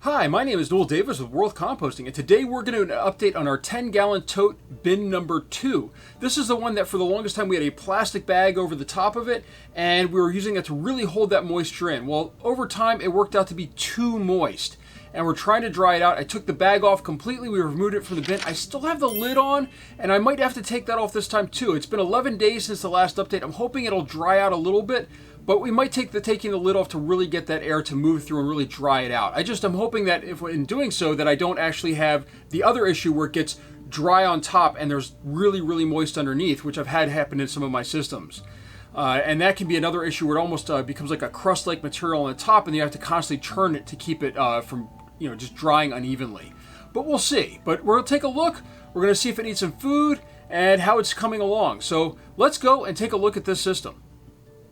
Hi, my name is Noel Davis with World Composting, and today we're going to do an update on our 10-gallon tote bin number 2. This is the one that for the longest time we had a plastic bag over the top of it, and we were using it to really hold that moisture in. Well, over time it worked out to be too moist, and we're trying to dry it out. I took the bag off completely, we removed it from the bin. I still have the lid on, and I might have to take that off this time too. It's been 11 days since the last update. I'm hoping it'll dry out a little bit, but we might take taking the lid off to really get that air to move through and really dry it out. I'm hoping that if in doing so that I don't actually have the other issue where it gets dry on top and there's really, really moist underneath, which I've had happen in some of my systems. And that can be another issue where it almost becomes like a crust-like material on the top, and you have to constantly churn it to keep it from just drying unevenly. But we'll see. But we'll take a look. We're going to see if it needs some food and how it's coming along. So let's go and take a look at this system.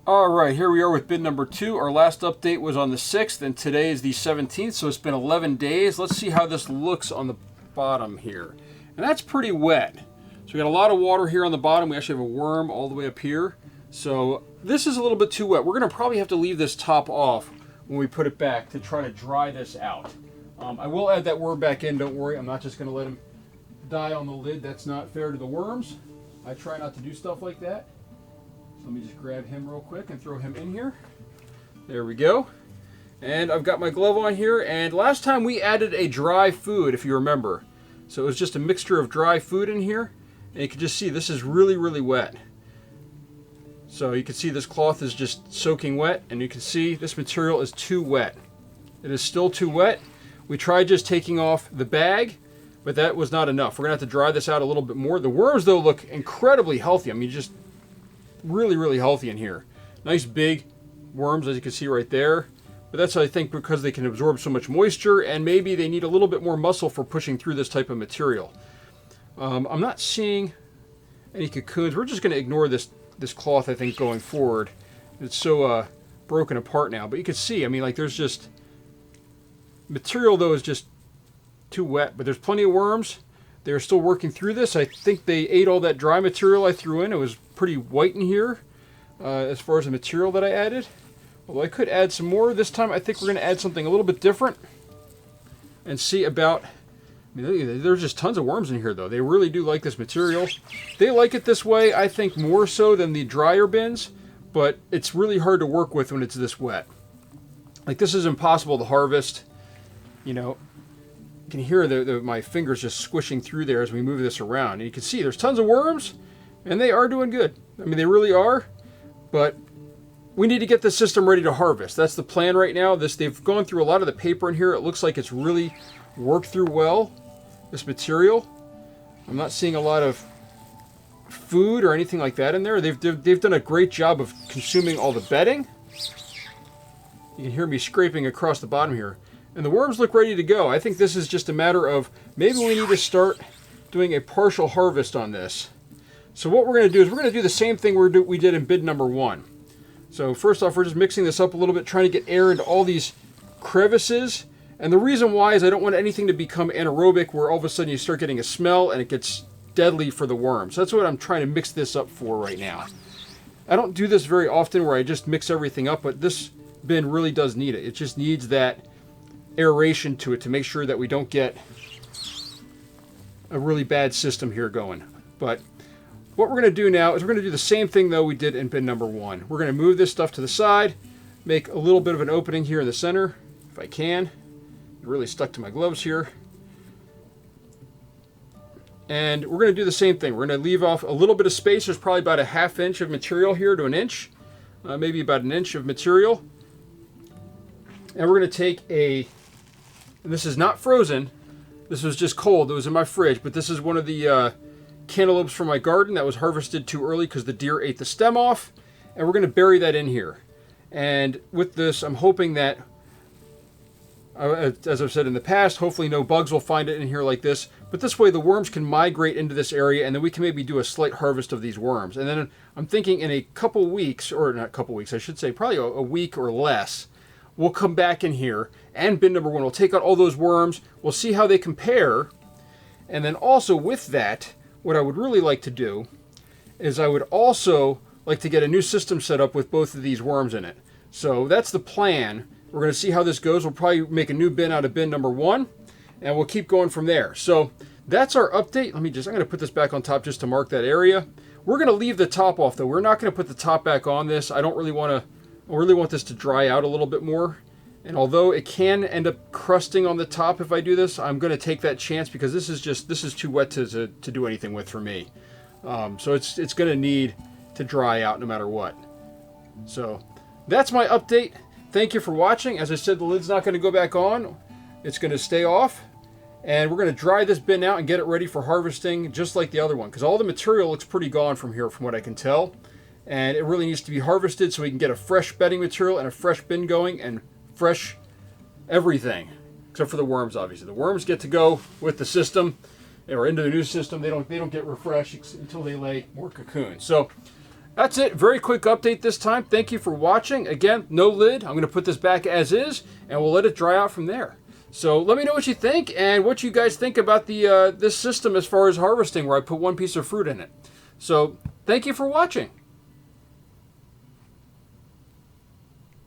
Alright, here we are with bin number 2. Our last update was on the 6th, and today is the 17th, so it's been 11 days. Let's see how this looks on the bottom here. And that's pretty wet. So we got a lot of water here on the bottom. We actually have a worm all the way up here. So this is a little bit too wet. We're going to probably have to leave this top off when we put it back to try to dry this out. I will add that worm back in, don't worry. I'm not just going to let him die on the lid. That's not fair to the worms. I try not to do stuff like that. Let me just grab him real quick and throw him in here. There we go. And I've got my glove on here, and last time we added a dry food, if you remember. So it was just a mixture of dry food in here, and you can just see this is really, really wet. So you can see this cloth is just soaking wet, and you can see this material is too wet. It is still too wet. We tried just taking off the bag, but that was not enough. We're going to have to dry this out a little bit more. The worms, though, look incredibly healthy. I mean, just really, really healthy in here. Nice big worms, as you can see right there. But that's, I think, because they can absorb so much moisture, and maybe they need a little bit more muscle for pushing through this type of material. I'm not seeing any cocoons. We're just going to ignore this cloth, I think, going forward. It's so broken apart now. But you can see, I mean, like, there's just material, though, is just too wet. But there's plenty of worms. They're still working through this. I think they ate all that dry material I threw in. It was pretty white in here as far as the material that I added. Well, I could add some more. This time I think we're going to add something a little bit different and see about... I mean, there's just tons of worms in here, though. They really do like this material. They like it this way, I think, more so than the drier bins, but it's really hard to work with when it's this wet. Like, this is impossible to harvest. You know, you can hear my fingers just squishing through there as we move this around. And you can see there's tons of worms, and they are doing good. I mean, they really are, but we need to get the system ready to harvest. That's the plan right now. They've gone through a lot of the paper in here. It looks like it's really worked through well, this material. I'm not seeing a lot of food or anything like that in there. They've done a great job of consuming all the bedding. You can hear me scraping across the bottom here. And the worms look ready to go. I think this is just a matter of maybe we need to start doing a partial harvest on this. So what we're going to do is we're going to do the same thing we did in bid number 1. So first off, we're just mixing this up a little bit, trying to get air into all these crevices. And the reason why is I don't want anything to become anaerobic where all of a sudden you start getting a smell and it gets deadly for the worms. That's what I'm trying to mix this up for right now. I don't do this very often where I just mix everything up, but this bin really does need it. It just needs that aeration to it to make sure that we don't get a really bad system here going. But what we're going to do now is we're going to do the same thing, though, we did in bin number 1. We're going to move this stuff to the side, make a little bit of an opening here in the center, if I can. I'm really stuck to my gloves here. And we're going to do the same thing. We're going to leave off a little bit of space. There's probably about a ½ inch of material here to an inch, maybe about an inch of material. And we're going to take and this is not frozen. This was just cold. It was in my fridge, but this is one of the cantaloupes from my garden that was harvested too early because the deer ate the stem off, and we're going to bury that in here. And with this, I'm hoping that, as I've said in the past, hopefully no bugs will find it in here like this, but this way the worms can migrate into this area, and then we can maybe do a slight harvest of these worms. And then I'm thinking in a couple weeks, or not a couple weeks, I should say, probably a week or less, we'll come back in here, and bin number 1, we'll take out all those worms, we'll see how they compare, and then also with that, what I would really like to do is I would also like to get a new system set up with both of these worms in it. So that's the plan. We're going to see how this goes. We'll probably make a new bin out of bin number 1, and we'll keep going from there. So that's our update. I'm going to put this back on top just to mark that area. We're going to leave the top off though. We're not going to put the top back on this. I really want this to dry out a little bit more. And although it can end up crusting on the top if I do this, I'm going to take that chance because this is too wet to do anything with for me. So it's going to need to dry out no matter what. So that's my update. Thank you for watching. As I said, the lid's not going to go back on. It's going to stay off. And we're going to dry this bin out and get it ready for harvesting just like the other one. Because all the material looks pretty gone from here from what I can tell. And it really needs to be harvested so we can get a fresh bedding material and a fresh bin going and fresh everything. Except for the worms, obviously. The worms get to go with the system or into the new system. They don't get refreshed until they lay more cocoons. So that's it. Very quick update this time. Thank you for watching. Again, no lid. I'm going to put this back as is, and we'll let it dry out from there. So let me know what you think and what you guys think about the this system as far as harvesting, where I put one piece of fruit in it. So thank you for watching.